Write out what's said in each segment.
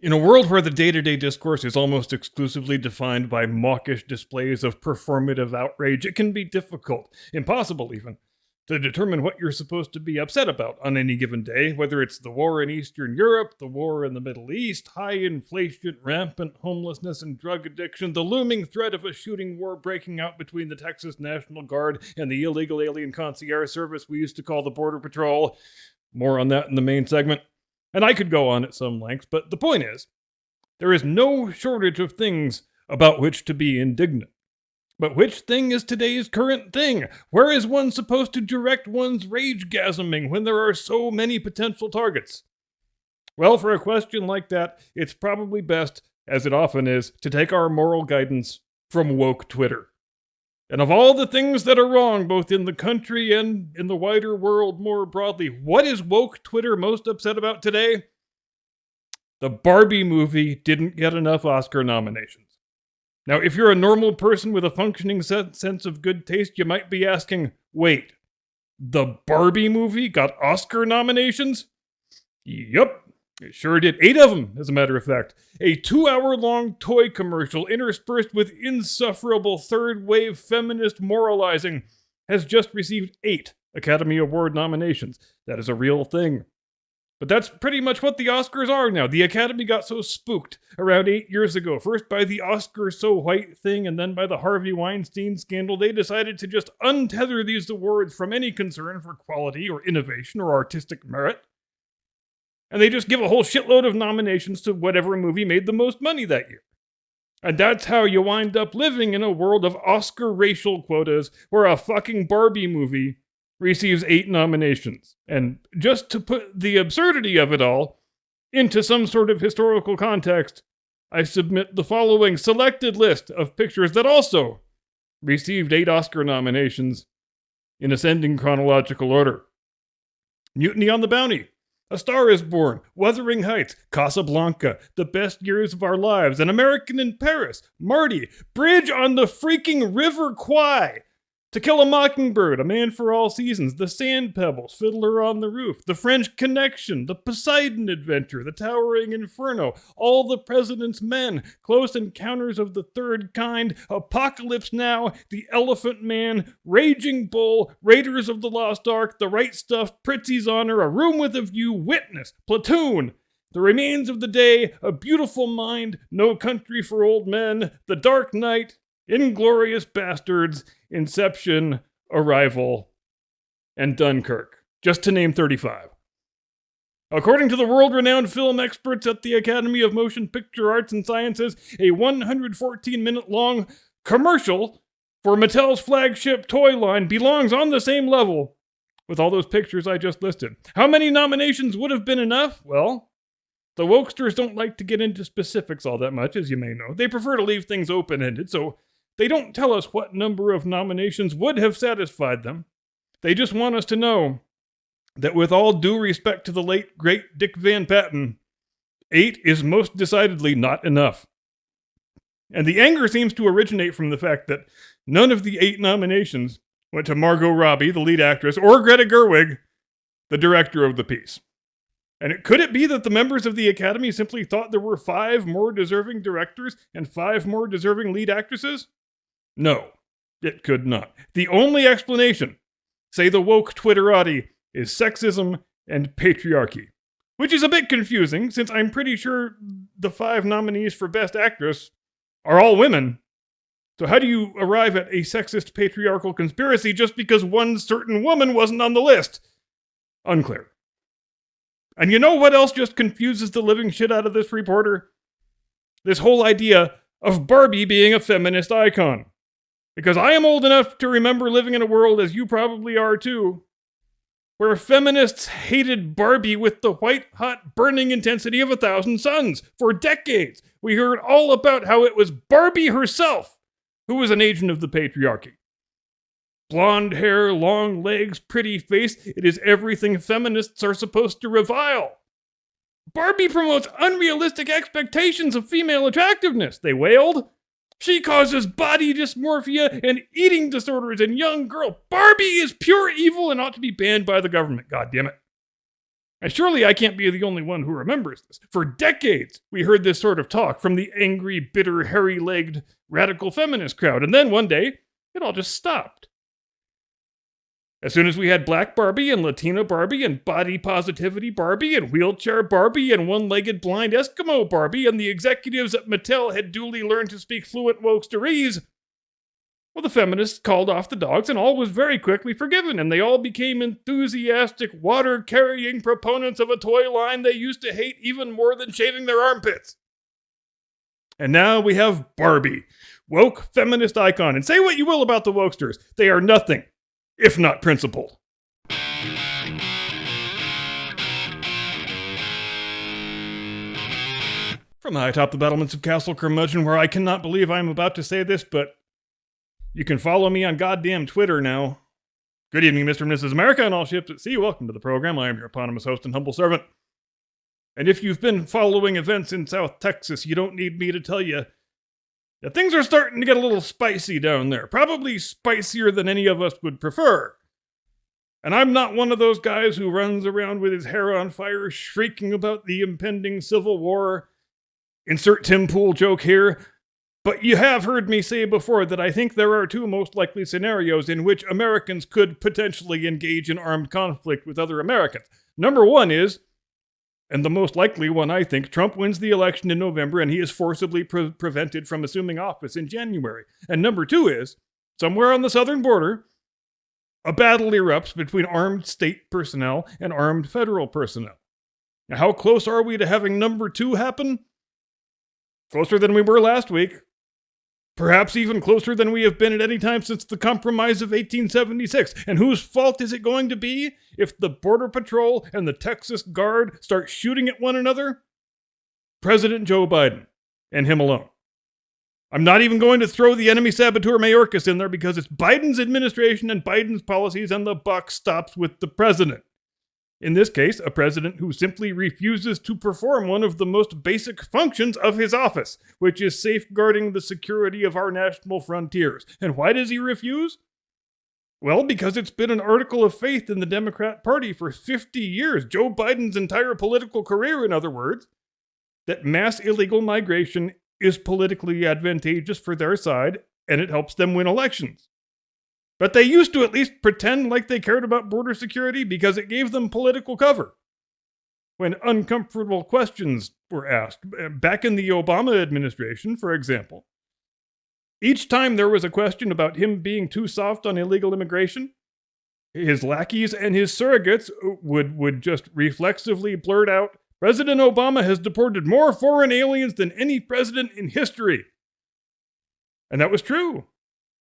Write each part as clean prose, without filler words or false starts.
In a world where the day-to-day discourse is almost exclusively defined by mawkish displays of performative outrage, it can be difficult, impossible even, to determine what you're supposed to be upset about on any given day, whether it's the war in Eastern Europe, the war in the Middle East, high inflation, rampant homelessness and drug addiction, the looming threat of a shooting war breaking out between the Texas National Guard and the illegal alien concierge service we used to call the Border Patrol. More on that in the main segment. And I could go on at some length, but the point is, there is no shortage of things about which to be indignant. But which thing is today's current thing? Where is one supposed to direct one's rage-gasming when there are so many potential targets? Well, for a question like that, it's probably best, as it often is, to take our moral guidance from woke Twitter. And of all the things that are wrong, both in the country and in the wider world more broadly, what is woke Twitter most upset about today? The Barbie movie didn't get enough Oscar nominations. Now, if you're a normal person with a functioning sense of good taste, you might be asking, wait, the Barbie movie got Oscar nominations? Yup. It sure did. 8 of them, as a matter of fact. A 2-hour-long toy commercial interspersed with insufferable third-wave feminist moralizing has just received 8 Academy Award nominations. That is a real thing. But that's pretty much what the Oscars are now. The Academy got so spooked around 8 years ago, first by the Oscar so white thing and then by the Harvey Weinstein scandal, they decided to just untether these awards from any concern for quality or innovation or artistic merit. And they just give a whole shitload of nominations to whatever movie made the most money that year. And that's how you wind up living in a world of Oscar racial quotas where a fucking Barbie movie receives 8 nominations. And just to put the absurdity of it all into some sort of historical context, I submit the following selected list of pictures that also received 8 Oscar nominations in ascending chronological order. Mutiny on the Bounty, A Star is Born, Wuthering Heights, Casablanca, The Best Years of Our Lives, An American in Paris, Marty, Bridge on the freaking River Kwai, To Kill a Mockingbird, A Man for All Seasons, The Sand Pebbles, Fiddler on the Roof, The French Connection, The Poseidon Adventure, The Towering Inferno, All the President's Men, Close Encounters of the Third Kind, Apocalypse Now, The Elephant Man, Raging Bull, Raiders of the Lost Ark, The Right Stuff, Prizzi's Honor, A Room with a View, Witness, Platoon, The Remains of the Day, A Beautiful Mind, No Country for Old Men, The Dark Knight, Inglourious Bastards, Inception, Arrival, and Dunkirk, just to name 35. According to the world-renowned film experts at the Academy of Motion Picture Arts and Sciences, a 114-minute-long commercial for Mattel's flagship toy line belongs on the same level with all those pictures I just listed. How many nominations would have been enough? Well, the wokesters don't like to get into specifics all that much, as you may know. They prefer to leave things open-ended, so they don't tell us what number of nominations would have satisfied them. They just want us to know that with all due respect to the late, great Dick Van Patten, 8 is most decidedly not enough. And the anger seems to originate from the fact that none of the 8 nominations went to Margot Robbie, the lead actress, or Greta Gerwig, the director of the piece. And could it be that the members of the Academy simply thought there were 5 more deserving directors and 5 more deserving lead actresses? No, it could not. The only explanation, say the woke Twitterati, is sexism and patriarchy. Which is a bit confusing, since I'm pretty sure the 5 nominees for Best Actress are all women. So how do you arrive at a sexist patriarchal conspiracy just because one certain woman wasn't on the list? Unclear. And you know what else just confuses the living shit out of this reporter? This whole idea of Barbie being a feminist icon. Because I am old enough to remember living in a world, as you probably are too, where feminists hated Barbie with the white-hot burning intensity of 1,000 suns. For decades, we heard all about how it was Barbie herself who was an agent of the patriarchy. Blonde hair, long legs, pretty face, it is everything feminists are supposed to revile. Barbie promotes unrealistic expectations of female attractiveness, they wailed. She causes body dysmorphia and eating disorders in young girls. Barbie is pure evil and ought to be banned by the government, goddammit. And surely I can't be the only one who remembers this. For decades, we heard this sort of talk from the angry, bitter, hairy-legged, radical feminist crowd, and then one day, it all just stopped. As soon as we had Black Barbie and Latina Barbie and Body Positivity Barbie and Wheelchair Barbie and One-Legged Blind Eskimo Barbie and the executives at Mattel had duly learned to speak fluent Wokesterese, well, the feminists called off the dogs and all was very quickly forgiven, and they all became enthusiastic, water-carrying proponents of a toy line they used to hate even more than shaving their armpits. And now we have Barbie, woke feminist icon, and say what you will about the wokesters, they are nothing if not principled. From high atop the battlements of Castle Curmudgeon, where I cannot believe I am about to say this, but you can follow me on goddamn Twitter now. Good evening, Mr. and Mrs. America, and all ships at sea. Welcome to the program. I am your eponymous host and humble servant. And if you've been following events in South Texas, you don't need me to tell you that things are starting to get a little spicy down there. Probably spicier than any of us would prefer. And I'm not one of those guys who runs around with his hair on fire, shrieking about the impending civil war. Insert Tim Pool joke here. But you have heard me say before that I think there are two most likely scenarios in which Americans could potentially engage in armed conflict with other Americans. Number one is, and the most likely one I think, Trump wins the election in November and he is forcibly prevented from assuming office in January. And number two is, somewhere on the southern border, a battle erupts between armed state personnel and armed federal personnel. Now, how close are we to having number two happen? Closer than we were last week. Perhaps even closer than we have been at any time since the Compromise of 1876. And whose fault is it going to be if the Border Patrol and the Texas Guard start shooting at one another? President Joe Biden, and him alone. I'm not even going to throw the enemy saboteur Mayorkas in there because it's Biden's administration and Biden's policies, and the buck stops with the president. In this case, a president who simply refuses to perform one of the most basic functions of his office, which is safeguarding the security of our national frontiers. And why does he refuse? Well, because it's been an article of faith in the Democrat Party for 50 years, Joe Biden's entire political career, in other words, that mass illegal migration is politically advantageous for their side, and it helps them win elections. But they used to at least pretend like they cared about border security because it gave them political cover. When uncomfortable questions were asked, back in the Obama administration, for example, each time there was a question about him being too soft on illegal immigration, his lackeys and his surrogates would just reflexively blurt out, "President Obama has deported more foreign aliens than any president in history." And that was true.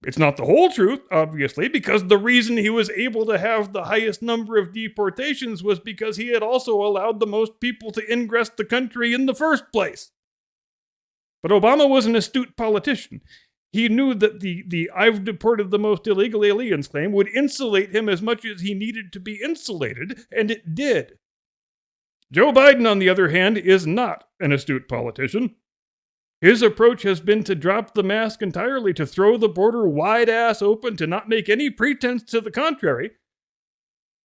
It's not the whole truth, obviously, because the reason he was able to have the highest number of deportations was because he had also allowed the most people to ingress the country in the first place. But Obama was an astute politician. He knew that the "I've deported the most illegal aliens" claim would insulate him as much as he needed to be insulated, and it did. Joe Biden, on the other hand, is not an astute politician. His approach has been to drop the mask entirely, to throw the border wide-ass open, to not make any pretense to the contrary,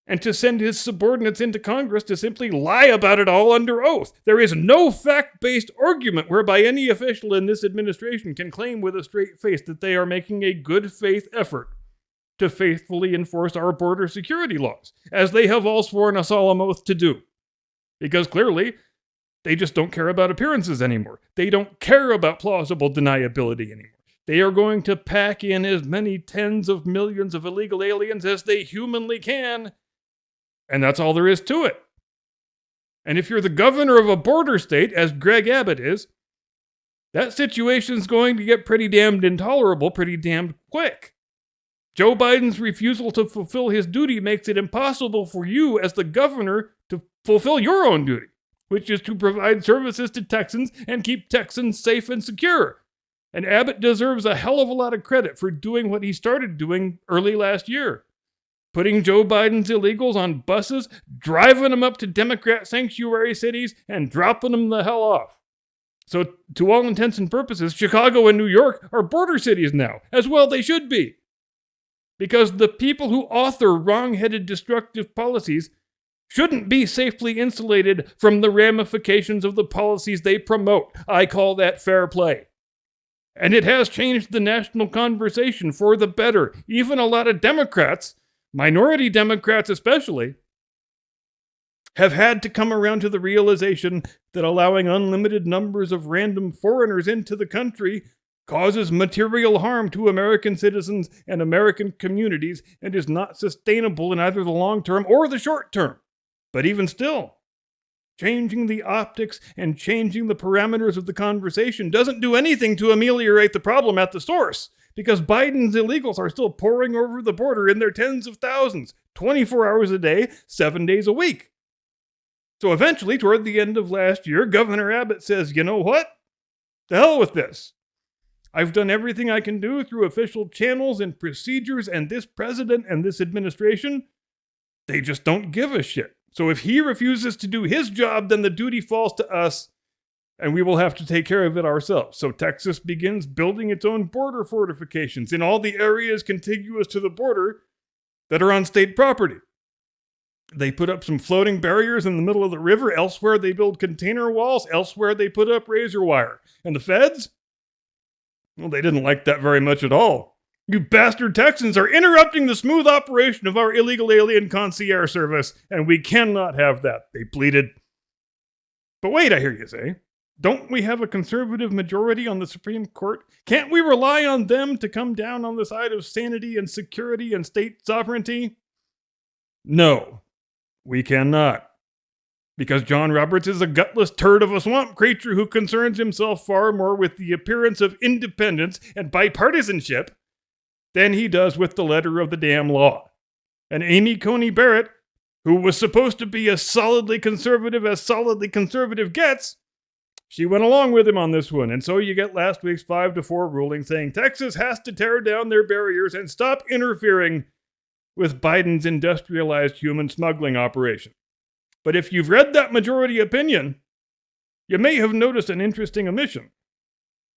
and to send his subordinates into Congress to simply lie about it all under oath. There is no fact-based argument whereby any official in this administration can claim with a straight face that they are making a good faith effort to faithfully enforce our border security laws, as they have all sworn a solemn oath to do. Because clearly, they just don't care about appearances anymore. They don't care about plausible deniability anymore. They are going to pack in as many tens of millions of illegal aliens as they humanly can, and that's all there is to it. And if you're the governor of a border state, as Greg Abbott is, that situation's going to get pretty damned intolerable pretty damned quick. Joe Biden's refusal to fulfill his duty makes it impossible for you as the governor to fulfill your own duty, which is to provide services to Texans and keep Texans safe and secure. And Abbott deserves a hell of a lot of credit for doing what he started doing early last year. Putting Joe Biden's illegals on buses, driving them up to Democrat sanctuary cities, and dropping them the hell off. So, to all intents and purposes, Chicago and New York are border cities now, as well they should be. Because the people who author wrong-headed destructive policies shouldn't be safely insulated from the ramifications of the policies they promote. I call that fair play. And it has changed the national conversation for the better. Even a lot of Democrats, minority Democrats especially, have had to come around to the realization that allowing unlimited numbers of random foreigners into the country causes material harm to American citizens and American communities and is not sustainable in either the long term or the short term. But even still, changing the optics and changing the parameters of the conversation doesn't do anything to ameliorate the problem at the source, because Biden's illegals are still pouring over the border in their tens of thousands, 24 hours a day, 7 days a week. So eventually, toward the end of last year, Governor Abbott says, you know what? The hell with this. I've done everything I can do through official channels and procedures, and this president and this administration, they just don't give a shit. So if he refuses to do his job, then the duty falls to us, and we will have to take care of it ourselves. So Texas begins building its own border fortifications in all the areas contiguous to the border that are on state property. They put up some floating barriers in the middle of the river. Elsewhere, they build container walls. Elsewhere, they put up razor wire. And the feds? Well, they didn't like that very much at all. You bastard Texans are interrupting the smooth operation of our illegal alien concierge service, and we cannot have that, they pleaded. But wait, I hear you say. Don't we have a conservative majority on the Supreme Court? Can't we rely on them to come down on the side of sanity and security and state sovereignty? No, we cannot. Because John Roberts is a gutless turd of a swamp creature who concerns himself far more with the appearance of independence and bipartisanship than he does with the letter of the damn law. And Amy Coney Barrett, who was supposed to be as solidly conservative gets, she went along with him on this one. And so you get last week's 5-4 ruling saying Texas has to tear down their barriers and stop interfering with Biden's industrialized human smuggling operation. But if you've read that majority opinion, you may have noticed an interesting omission.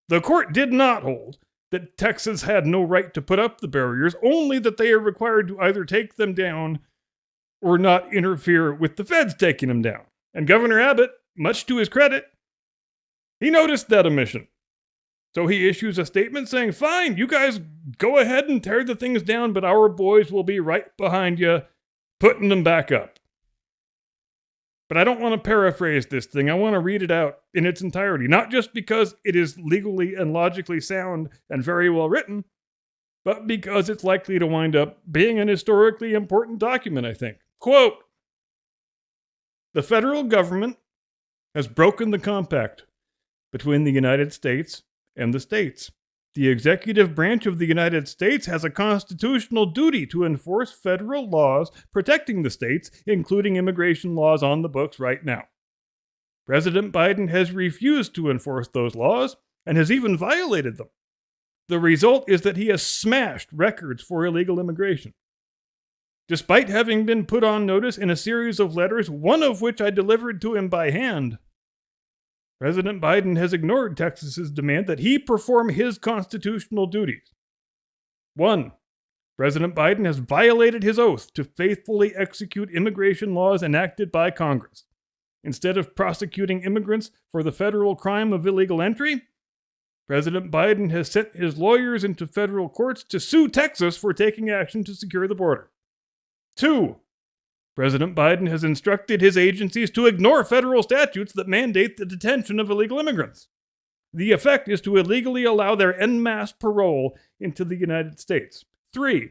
The court did not hold that Texas had no right to put up the barriers, only that they are required to either take them down or not interfere with the feds taking them down. And Governor Abbott, much to his credit, he noticed that omission. So he issues a statement saying, fine, you guys go ahead and tear the things down, but our boys will be right behind you, putting them back up. But I don't want to paraphrase this thing. I want to read it out in its entirety, not just because it is legally and logically sound and very well written, but because it's likely to wind up being an historically important document, I think. Quote, the federal government has broken the compact between the United States and the states. The executive branch of the United States has a constitutional duty to enforce federal laws protecting the states, including immigration laws on the books right now. President Biden has refused to enforce those laws and has even violated them. The result is that he has smashed records for illegal immigration. Despite having been put on notice in a series of letters, one of which I delivered to him by hand, President Biden has ignored Texas's demand that he perform his constitutional duties. 1. President Biden has violated his oath to faithfully execute immigration laws enacted by Congress. Instead of prosecuting immigrants for the federal crime of illegal entry, President Biden has sent his lawyers into federal courts to sue Texas for taking action to secure the border. 2. President Biden has instructed his agencies to ignore federal statutes that mandate the detention of illegal immigrants. The effect is to illegally allow their en masse parole into the United States. 3.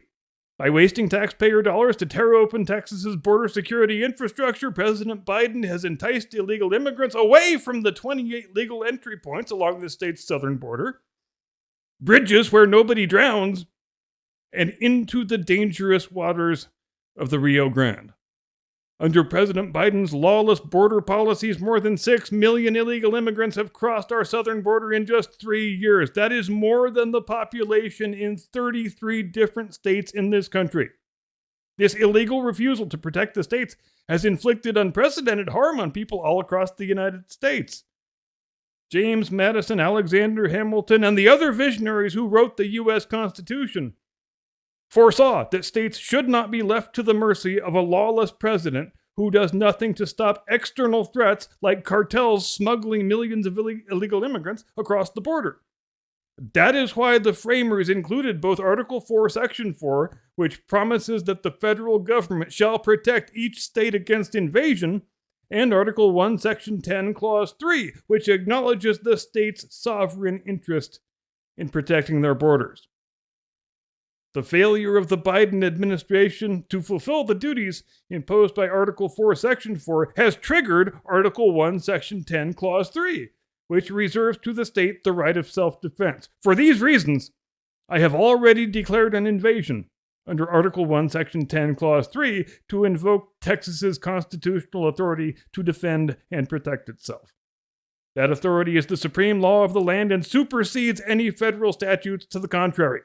By wasting taxpayer dollars to tear open Texas's border security infrastructure, President Biden has enticed illegal immigrants away from the 28 legal entry points along the state's southern border, bridges where nobody drowns, and into the dangerous waters of the Rio Grande. Under President Biden's lawless border policies, more than 6 million illegal immigrants have crossed our southern border in just 3 years. That is more than the population in 33 different states in this country. This illegal refusal to protect the states has inflicted unprecedented harm on people all across the United States. James Madison, Alexander Hamilton, and the other visionaries who wrote the U.S. Constitution foresaw that states should not be left to the mercy of a lawless president who does nothing to stop external threats like cartels smuggling millions of illegal immigrants across the border. That is why the framers included both Article 4, Section 4, which promises that the federal government shall protect each state against invasion, and Article 1, Section 10, Clause 3, which acknowledges the state's sovereign interest in protecting their borders. The failure of the Biden administration to fulfill the duties imposed by Article 4, Section 4 has triggered Article 1, Section 10, Clause 3, which reserves to the state the right of self-defense. For these reasons, I have already declared an invasion under Article 1, Section 10, Clause 3 to invoke Texas's constitutional authority to defend and protect itself. That authority is the supreme law of the land and supersedes any federal statutes to the contrary.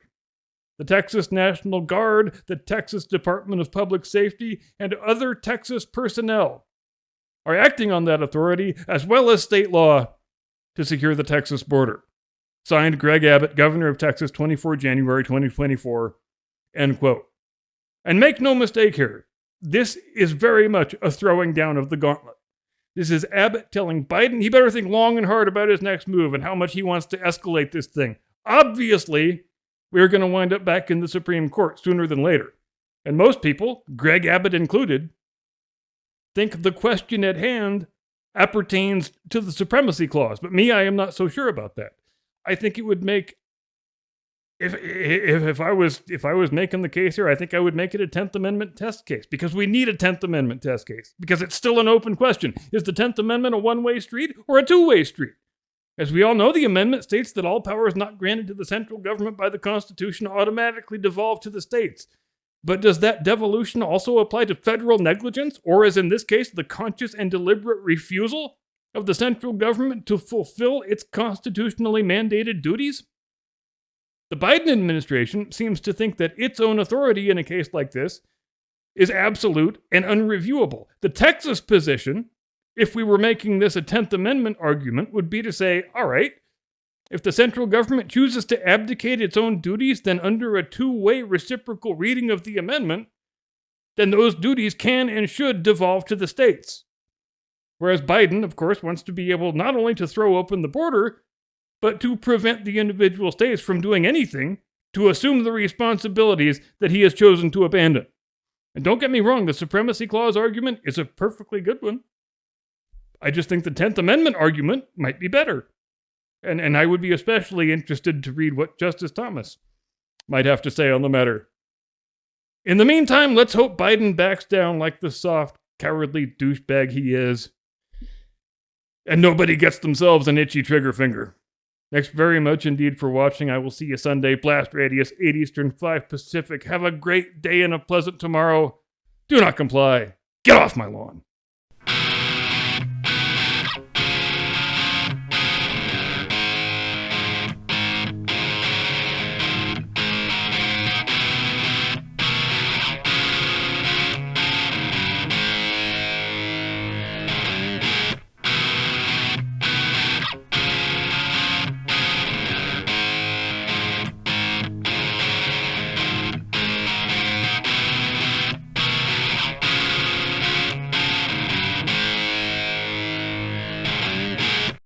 The Texas National Guard, the Texas Department of Public Safety, and other Texas personnel are acting on that authority as well as state law to secure the Texas border. Signed, Greg Abbott, Governor of Texas, 24 January 2024, end quote. And make no mistake here, this is very much a throwing down of the gauntlet. This is Abbott telling Biden he better think long and hard about his next move and how much he wants to escalate this thing. Obviously, we're going to wind up back in the Supreme Court sooner than later. And most people, Greg Abbott included, think the question at hand appertains to the Supremacy Clause. But me, I am not so sure about that. I think it would make, if I was making the case here, I think I would make it a 10th Amendment test case, because we need a 10th Amendment test case, because it's still an open question. Is the 10th Amendment a one-way street or a two-way street? As we all know, the amendment states that all powers not granted to the central government by the Constitution automatically devolve to the states. But does that devolution also apply to federal negligence, or as in this case, the conscious and deliberate refusal of the central government to fulfill its constitutionally mandated duties? The Biden administration seems to think that its own authority in a case like this is absolute and unreviewable. The Texas position, if we were making this a 10th Amendment argument, would be to say, all right, if the central government chooses to abdicate its own duties, then under a two-way reciprocal reading of the amendment, then those duties can and should devolve to the states. Whereas Biden, of course, wants to be able not only to throw open the border, but to prevent the individual states from doing anything to assume the responsibilities that he has chosen to abandon. And don't get me wrong, the Supremacy Clause argument is a perfectly good one. I just think the 10th Amendment argument might be better. And I would be especially interested to read what Justice Thomas might have to say on the matter. In the meantime, let's hope Biden backs down like the soft, cowardly douchebag he is, and nobody gets themselves an itchy trigger finger. Thanks very much indeed for watching. I will see you Sunday. Blast Radius, 8 Eastern, 5 Pacific. Have a great day and a pleasant tomorrow. Do not comply. Get off my lawn.